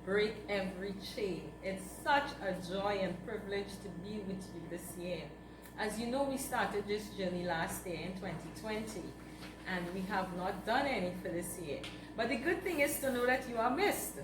break every chain. It's such a joy and privilege to be with you this year. As you know, we started this journey last year in 2020, and we have not done any for this year. But the good thing is to know that you are missed.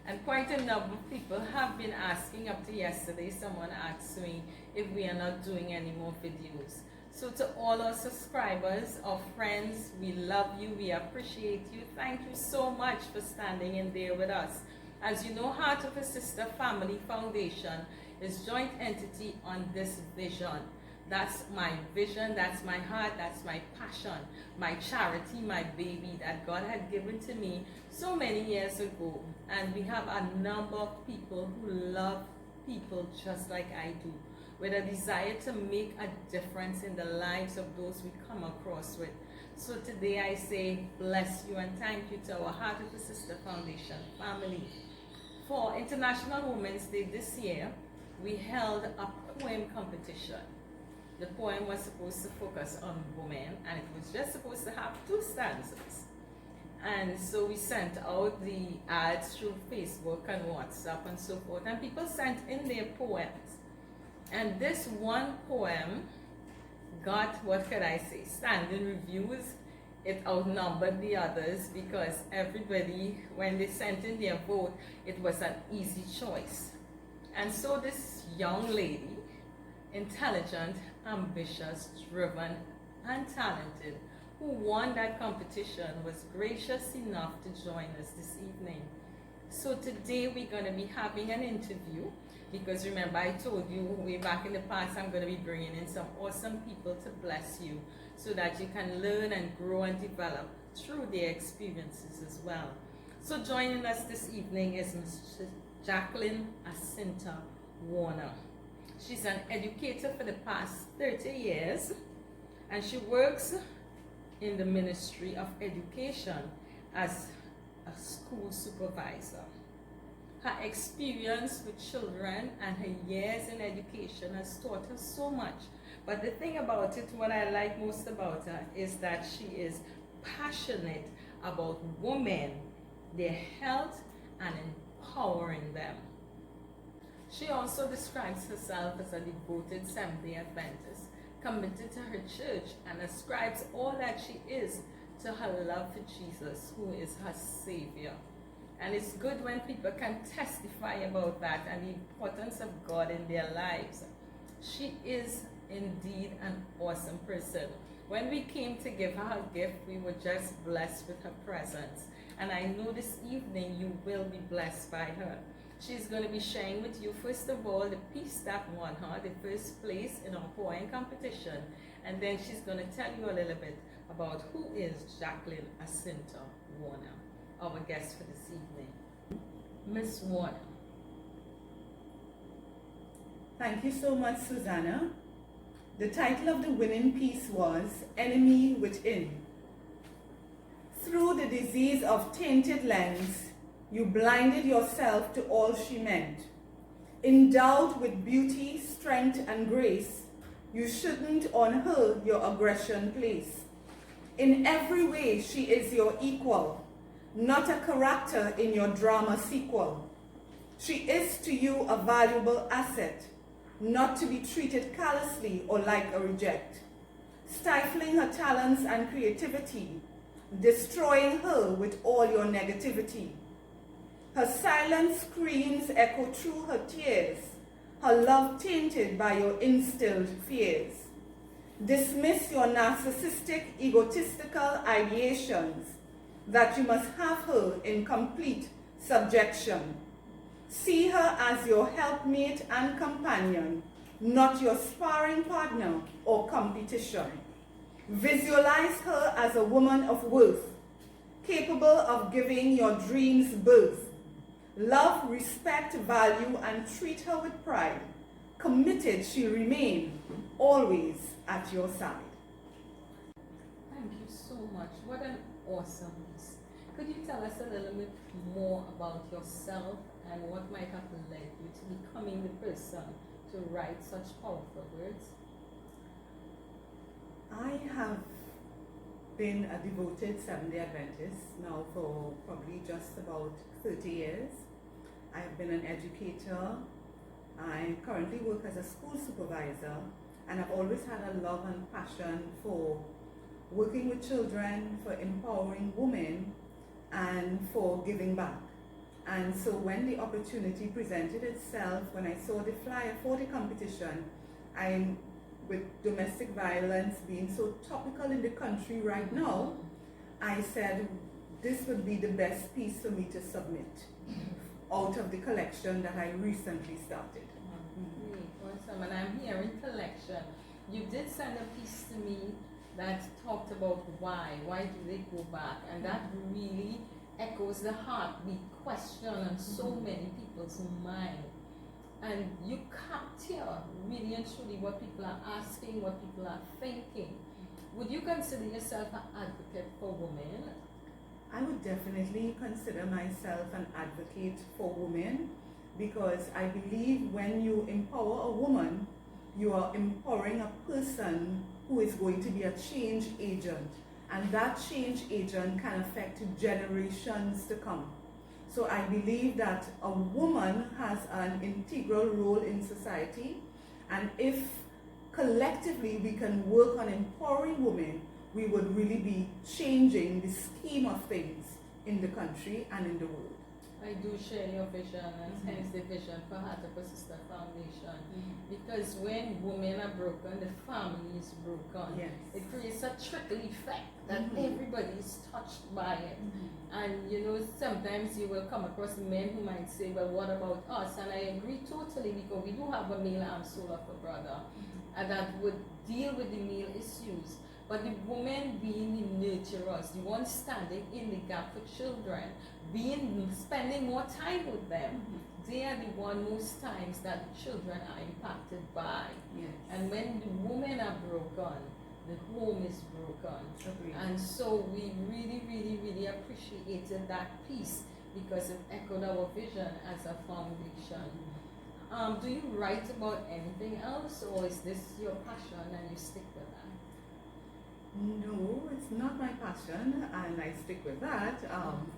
And quite a number of people have been asking. Up to yesterday, someone asked me if we are not doing any more videos. So to all our subscribers, our friends, we love you, we appreciate you. Thank you so much for standing in there with us. As you know, Heart of a Sister Family Foundation is joint entity on this vision. That's my vision, that's my heart, that's my passion, my charity, my baby that God had given to me so many years ago. And we have a number of people who love people just like I do, with a desire to make a difference in the lives of those we come across with. So today I say bless you and thank you to our Heart of a Sister Foundation family. For International Women's Day this year, we held a poem competition. The poem was supposed to focus on women, and it was just supposed to have 2 stanzas. And so we sent out the ads through Facebook and WhatsApp and so forth, and people sent in their poems. And this one poem got, what could I say, standing reviews. It outnumbered the others because everybody, when they sent in their vote, it was an easy choice. And so this young lady, intelligent, ambitious, driven, and talented, who won that competition, was gracious enough to join us this evening. So today we're going to be having an interview, because remember I told you way back in the past I'm going to be bringing in some awesome people to bless you so that you can learn and grow and develop through their experiences as well. So joining us this evening is Ms. Jacquelin Ascinta Warner. She's an educator for the past 30 years, and she works in the Ministry of Education as a school supervisor. Her experience with children and her years in education has taught her so much. But the thing about it, what I like most about her, is that she is passionate about women, their health, and empowering them. She also describes herself as a devoted Seventh-day Adventist, committed to her church, and ascribes all that she is to her love for Jesus, who is her Savior. And it's good when people can testify about that and the importance of God in their lives. She is indeed an awesome person. When we came to give her a gift, we were just blessed with her presence. And I know this evening you will be blessed by her. She's going to be sharing with you, first of all, the piece that won her the first place in our poem competition. And then she's going to tell you a little bit about who is Jacquelin Ascinta Warner, our guest for this evening. Miss Warner. Thank you so much, Suzanna. The title of the winning piece was Enemy Within. Through the disease of tainted lens, you blinded yourself to all she meant. Endowed with beauty, strength, and grace, you shouldn't on her your aggression place. In every way, she is your equal, not a character in your drama sequel. She is to you a valuable asset, not to be treated callously or like a reject. Stifling her talents and creativity, destroying her with all your negativity. Her silent screams echo through her tears, her love tainted by your instilled fears. Dismiss your narcissistic, egotistical ideations that you must have her in complete subjection. See her as your helpmate and companion, not your sparring partner or competition. Visualize her as a woman of worth, capable of giving your dreams birth. Love, respect, value, and treat her with pride. Committed she'll remain, always at your side. Thank you so much. What an awesome piece. Could you tell us a little bit more about yourself and what might have led you to becoming the person to write such powerful words? I have been a devoted Seventh-day Adventist now for probably just about 30 years. I've been an educator. I currently work as a school supervisor, and I've always had a love and passion for working with children, for empowering women, and for giving back. And so when the opportunity presented itself, when I saw the flyer for the competition, with domestic violence being so topical in the country right now, I said this would be the best piece for me to submit out of the collection that I recently started. Awesome. And I'm hearing collection. You did send a piece to me that talked about why do they go back, and that really echoes the heartbeat question on so many people's mind. And you capture really and truly what people are asking, what people are thinking. Would you consider yourself an advocate for women? I would definitely consider myself an advocate for women, because I believe when you empower a woman, you are empowering a person who is going to be a change agent, and that change agent can affect generations to come. So I believe that a woman has an integral role in society, and if collectively we can work on empowering women, we would really be changing the scheme of things in the country and in the world. I do share your vision, and hence the vision for Heart of a Sister Foundation. Because when women are broken, the family is broken. Yes. It creates a trickle effect that everybody is touched by it. And you know, sometimes you will come across men who might say, well, what about us? And I agree totally, because we do have a male arm soul of a brother and that would deal with the male issues. But the women being the nurturers, the ones standing in the gap for children, spending more time with them, they are the one most times that the children are impacted by. Yes. And when the women are broken, the home is broken. Agreed. And so we really, really, really appreciated that piece, because it echoed our vision as a foundation. Do you write about anything else, or is this your passion and you stick with that? No, it's not my passion, and I stick with that.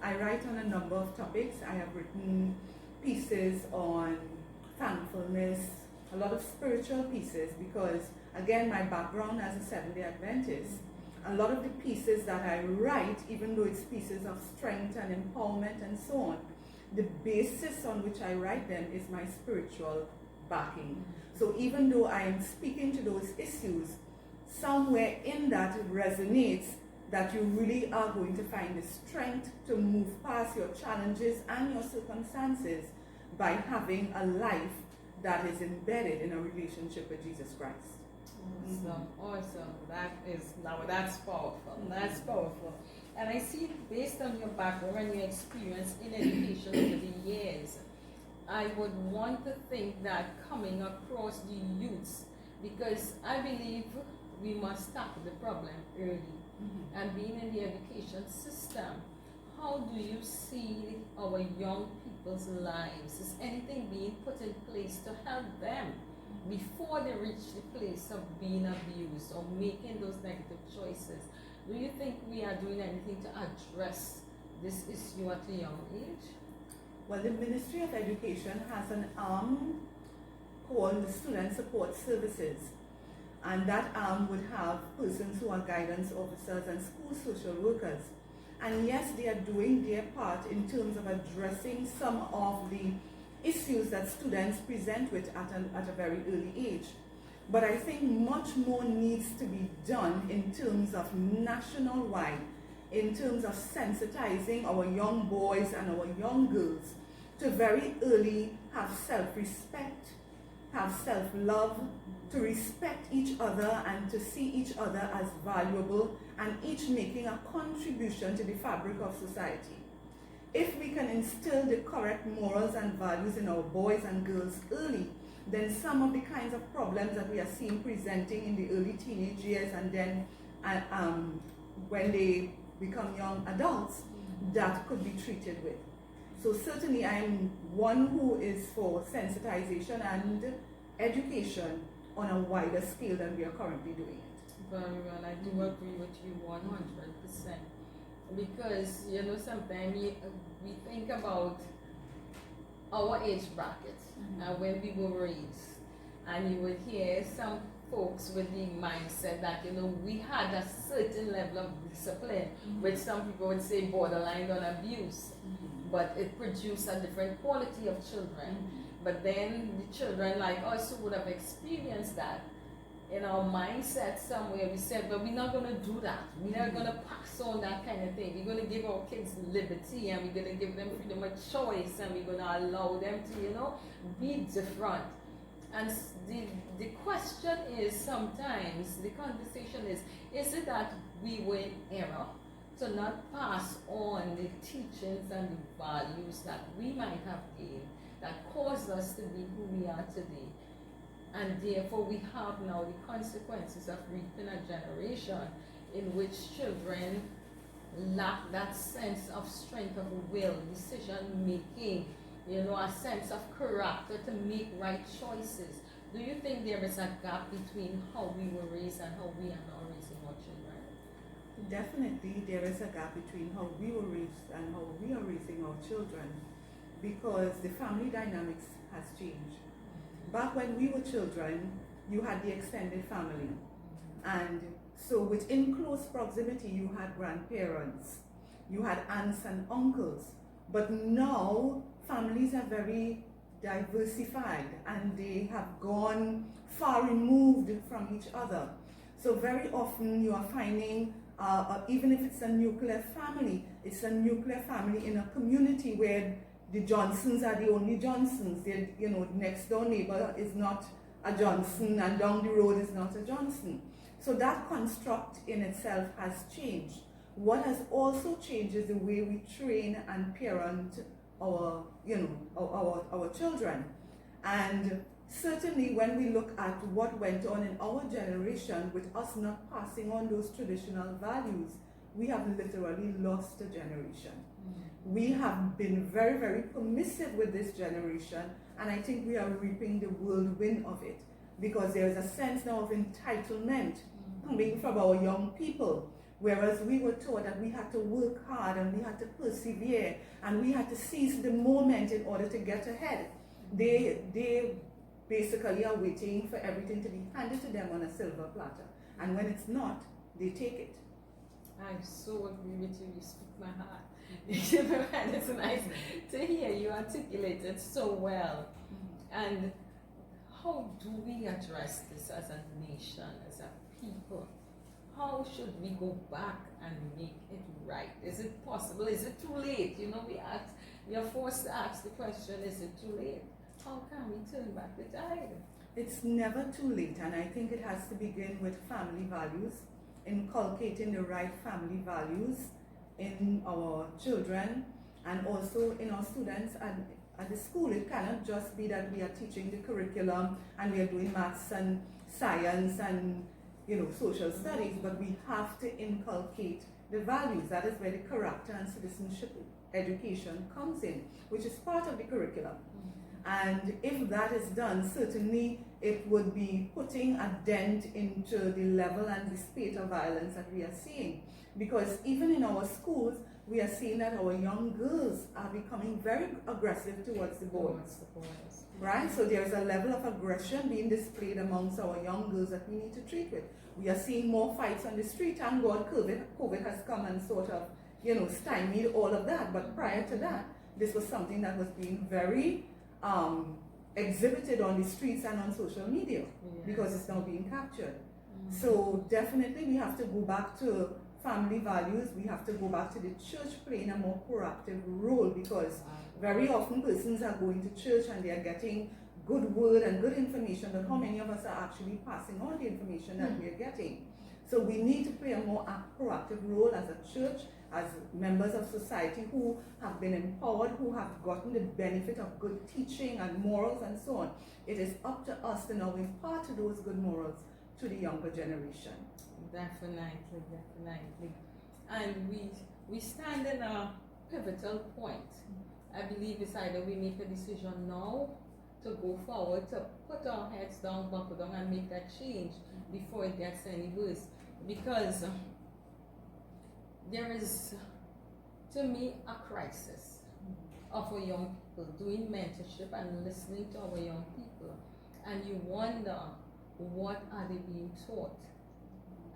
I write on a number of topics. I have written pieces on thankfulness, a lot of spiritual pieces, because again, my background as a Seventh-day Adventist, a lot of the pieces that I write, even though it's pieces of strength and empowerment and so on, the basis on which I write them is my spiritual backing. So even though I am speaking to those issues, somewhere in that it resonates that you really are going to find the strength to move past your challenges and your circumstances by having a life that is embedded in a relationship with Jesus Christ. Awesome. That's powerful. That's powerful. And I see, based on your background and your experience in education over the years, I would want to think that coming across the youths, because I believe we must tackle the problem early. And being in the education system, how do you see our young people's lives? Is anything being put in place to help them before they reach the place of being abused or making those negative choices? Do you think we are doing anything to address this issue at a young age? Well, the Ministry of Education has an arm called the Student Support Services, and that arm would have persons who are guidance officers and school social workers. And yes, they are doing their part in terms of addressing some of the issues that students present with at a very early age. But I think much more needs to be done in terms of national-wide, in terms of sensitizing our young boys and our young girls to very early have self-respect, have self-love, to respect each other and to see each other as valuable, and each making a contribution to the fabric of society. If we can instill the correct morals and values in our boys and girls early, then some of the kinds of problems that we are seeing presenting in the early teenage years, and then when they become young adults, that could be treated with. So certainly I am one who is for sensitization and education on a wider scale than we are currently doing it. Very well, I do agree with you 100%. Because, you know, sometimes we think about our age bracket and when we were raised, and you would hear some folks with the mindset that, you know, we had a certain level of discipline, which some people would say borderline on abuse, but it produced a different quality of children. But then the children like us who would have experienced that, in our mindset somewhere, we said, but we're not going to do that. We're not going to pass on that kind of thing. We're going to give our kids liberty, and we're going to give them freedom of choice, and we're going to allow them to, you know, be different. And the question is sometimes, the conversation is it that we were in error to not pass on the teachings and the values that we might have gained that caused us to be who we are today? And therefore we have now the consequences of reaping a generation in which children lack that sense of strength of will, decision making, you know, a sense of character to make right choices. Do you think there is a gap between how we were raised and how we are now raising our children? Definitely there is a gap between how we were raised and how we are raising our children, because the family dynamics has changed. Back when we were children, you had the extended family, and so within close proximity you had grandparents, you had aunts and uncles. But now families are very diversified and they have gone far removed from each other. So very often you are finding, even if it's a nuclear family, it's a nuclear family in a community where the Johnsons are the only Johnsons. They're, you know, next door neighbor is not a Johnson, and down the road is not a Johnson. So that construct in itself has changed. What has also changed is the way we train and parent our, you know, our children. And certainly when we look at what went on in our generation with us not passing on those traditional values, we have literally lost a generation. We have been very, very permissive with this generation, and I think we are reaping the whirlwind of it, because there is a sense now of entitlement coming from our young people, whereas we were taught that we had to work hard and we had to persevere and we had to seize the moment in order to get ahead. They basically are waiting for everything to be handed to them on a silver platter, and when it's not, they take it. I so agree with you. You speak my heart. And it's nice to hear you articulate it so well. And how do we address this as a nation, as a people? How should we go back and make it right? Is it possible? Is it too late? You know, we are forced to ask the question, is it too late? How can we turn back the tide? It's never too late, and I think it has to begin with family values, inculcating the right family values in our children and also in our students at the school. It cannot just be that we are teaching the curriculum and we are doing maths and science and, you know, social studies, but we have to inculcate the values. That is where the character and citizenship education comes in, which is part of the curriculum. And if that is done, certainly it would be putting a dent into the level and the spate of violence that we are seeing. Because even in our schools, we are seeing that our young girls are becoming very aggressive towards the boys. Right? So there's a level of aggression being displayed amongst our young girls that we need to treat with. We are seeing more fights on the street. Thank God COVID has come and sort of, you know, stymied all of that. But prior to that, this was something that was being very exhibited on the streets and on social media, because it's now being captured. So definitely we have to go back to family values. We have to go back to the church playing a more proactive role, because very often persons are going to church and they are getting good word and good information, but how many of us are actually passing on the information that we are getting? So we need to play a more proactive role as a church, as members of society who have been empowered, who have gotten the benefit of good teaching and morals and so on. It is up to us to now impart those good morals to the younger generation. Definitely, definitely. And we stand in a pivotal point. I believe it's either we make a decision now to go forward, to put our heads down, buckle down, and make that change before it gets any worse. Because there is, to me, a crisis of our young people, doing mentorship and listening to our young people, and you wonder, what are they being taught?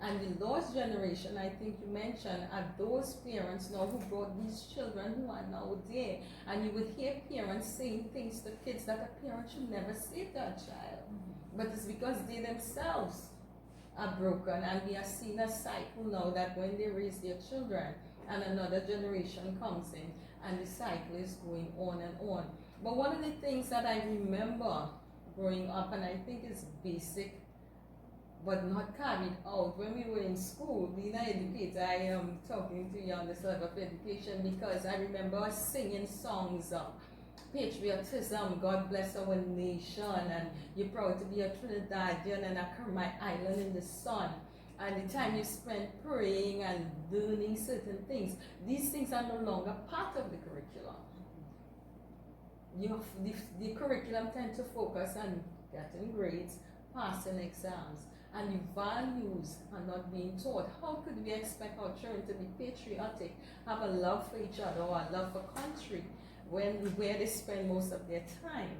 And the lost generation, I think you mentioned, are those parents now who brought these children who are now there. And you would hear parents saying things to kids that a parent should never say to a child. But it's because they themselves are broken, and we are seeing a cycle now that when they raise their children and another generation comes in, and the cycle is going on and on. But one of the things that I remember growing up, and I think is basic but not carried out when we were in school, being an educator, I am talking to you on the side of education, because I remember us singing songs of patriotism, God bless our nation, and you're proud to be a Trinidadian and a Kermit Island in the sun. And the time you spend praying and learning certain things, these things are no longer part of the curriculum. The curriculum tends to focus on getting grades, passing exams, and the values are not being taught. How could we expect our children to be patriotic, have a love for each other or a love for country, when where they spend most of their time,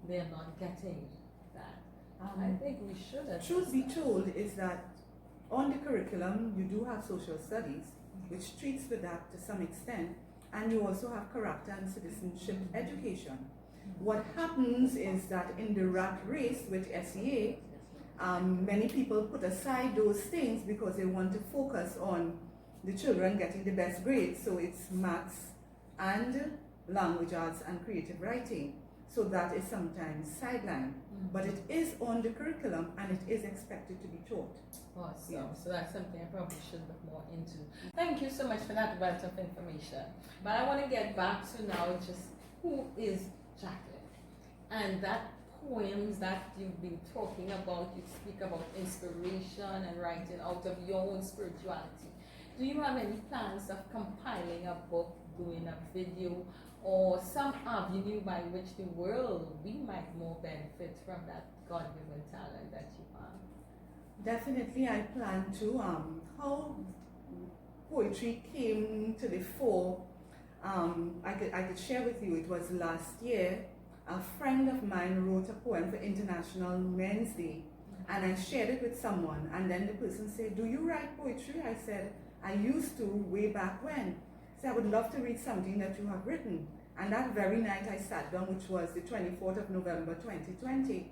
they're not getting that? I think we should address Truth be that. told is that on the curriculum you do have social studies, which treats with that to some extent, and you also have character and citizenship education. What happens is that in the rat race with SEA, many people put aside those things because they want to focus on the children getting the best grades. So it's maths and language arts and creative writing. So that is sometimes sidelined. But it is on the curriculum and it is expected to be taught. Awesome. Yeah. So that's something I probably should look more into. Thank you so much for that wealth of information. But I want to get back to now just who is Jacquelin? And that poems that you've been talking about, you speak about inspiration and writing out of your own spirituality. Do you have any plans of compiling a book, doing a video, or some avenue by which the world, we might more benefit from that God-given talent that you have? Definitely I plan to. How poetry came to the fore, I could share with you. It was last year. A friend of mine wrote a poem for International Men's Day, and I shared it with someone, and then the person said, "Do you write poetry?" I said, "I used to way back when." So I would love to read something that you have written. And that very night I sat down, which was the 24th of November 2020,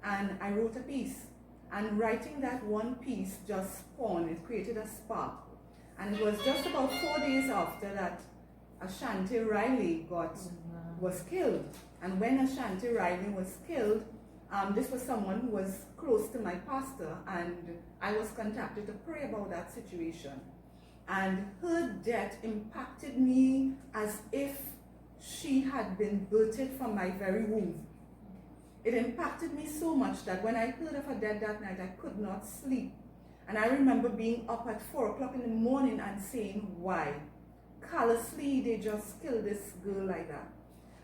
and I wrote a piece. And writing that one piece just spawned, it created a spark. And it was just about 4 days after that Ashanti Riley was killed. And when Ashanti Riley was killed, this was someone who was close to my pastor, and I was contacted to pray about that situation. And her death impacted me as if she had been birthed from my very womb. It impacted me so much that when I heard of her death that night, I could not sleep. And I remember being up at 4 o'clock in the morning and saying, why? Callously, they just killed this girl like that.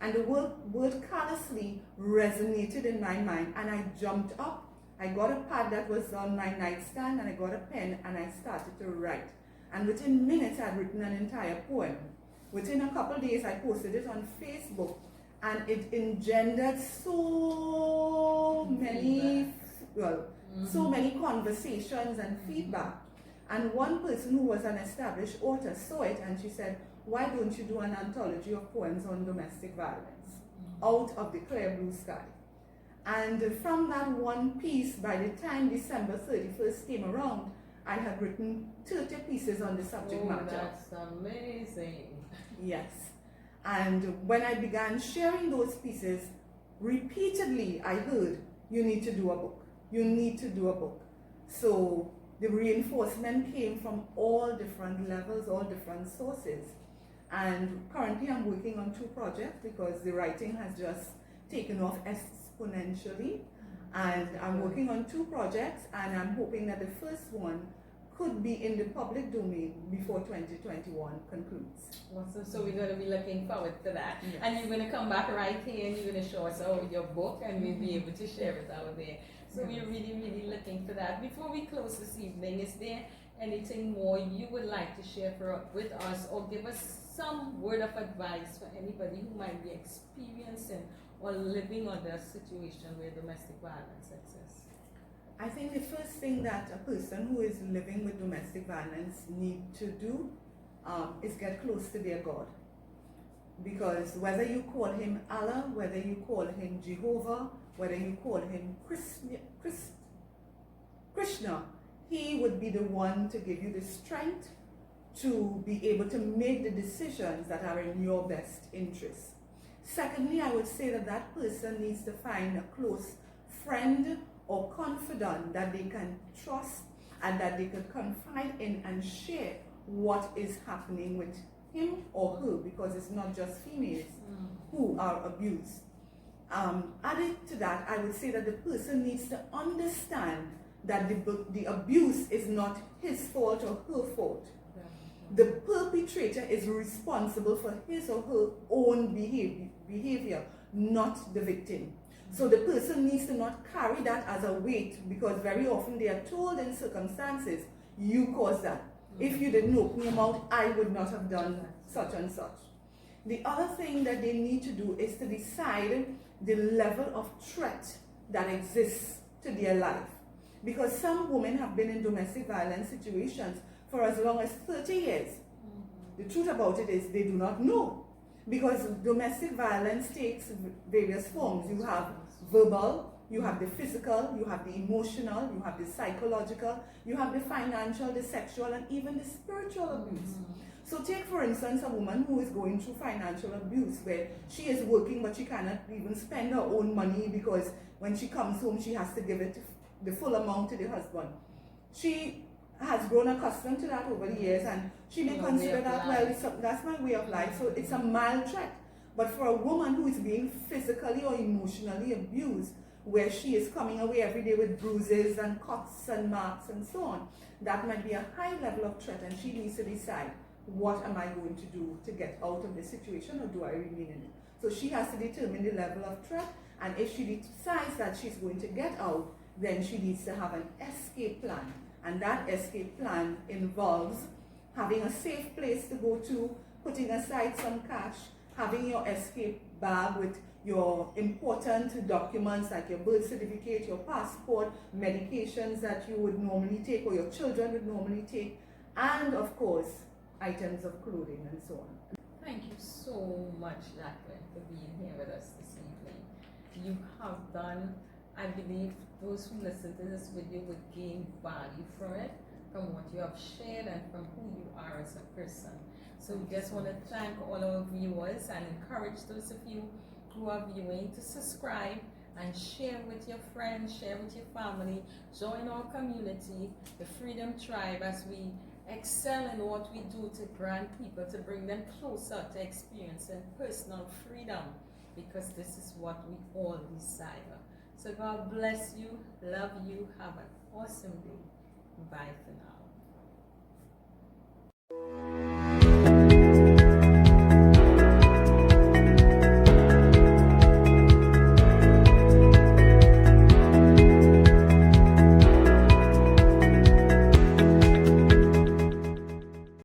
And the word callously resonated in my mind, and I jumped up. I got a pad that was on my nightstand, and I got a pen, and I started to write. And within minutes, I had written an entire poem. Within a couple of days, I posted it on Facebook, and it engendered so many, so many conversations and feedback. And one person who was an established author saw it, and she said, "Why don't you do an anthology of poems on domestic violence out of the clear blue sky?" And from that one piece, by the time December 31st came around, I had written 30 pieces on the subject matter. That's amazing. Yes. And when I began sharing those pieces, repeatedly I heard, "You need to do a book. You need to do a book." So the reinforcement came from all different levels, all different sources. And currently I'm working on 2 projects because the writing has just taken off exponentially. And I'm working on 2 projects, and I'm hoping that the first one could be in the public domain before 2021 concludes. Awesome. So we're going to be looking forward to that. Yes. And you're going to come back right here and you're going to show us your book, and we'll be able to share it out there. So we're really, really looking for that. Before we close this evening, is there anything more you would like to share with us, or give us some word of advice for anybody who might be experiencing or living under a situation where domestic violence exists? I think the first thing that a person who is living with domestic violence need to do is get close to their God. Because whether you call him Allah, whether you call him Jehovah, whether you call him Krishna, he would be the one to give you the strength to be able to make the decisions that are in your best interest. Secondly, I would say that that person needs to find a close friend or confidant that they can trust and that they can confide in and share what is happening with him or her, because it's not just females who are abused. Added to that, I would say that the person needs to understand that the abuse is not his fault or her fault. The perpetrator is responsible for his or her own behavior, not the victim. So the person needs to not carry that as a weight, because very often they are told in circumstances, you caused that. If you didn't open your mouth, I would not have done such and such. The other thing that they need to do is to decide the level of threat that exists to their life. Because some women have been in domestic violence situations for as long as 30 years. The truth about it is they do not know. Because domestic violence takes various forms. You have verbal, you have the physical, you have the emotional, you have the psychological, you have the financial, the sexual, and even the spiritual abuse. So take, for instance, a woman who is going through financial abuse, where she is working but she cannot even spend her own money, because when she comes home she has to give it the full amount to the husband. She has grown accustomed to that over the years, and she may consider that, well, that's my way of life, so it's a mild threat. But for a woman who is being physically or emotionally abused, where she is coming away every day with bruises and cuts and marks and so on, that might be a high level of threat, and she needs to decide, what am I going to do to get out of this situation, or do I remain in it? So she has to determine the level of threat, and if she decides that she's going to get out, then she needs to have an escape plan. And that escape plan involves having a safe place to go to, putting aside some cash, having your escape bag with your important documents like your birth certificate, your passport, medications that you would normally take or your children would normally take, and of course, items of clothing and so on. Thank you so much, Jacquelin, for being here with us this evening. You have done, I believe, those who listen to this video would gain value from it, from what you have shared and from who you are as a person. So we just want to thank all our viewers and encourage those of you who are viewing to subscribe and share with your friends, share with your family, join our community, the Freedom Tribe, as we excel in what we do to grant people, to bring them closer to experiencing personal freedom, because this is what we all desire. So God bless you, love you, have an awesome day. Bye for now.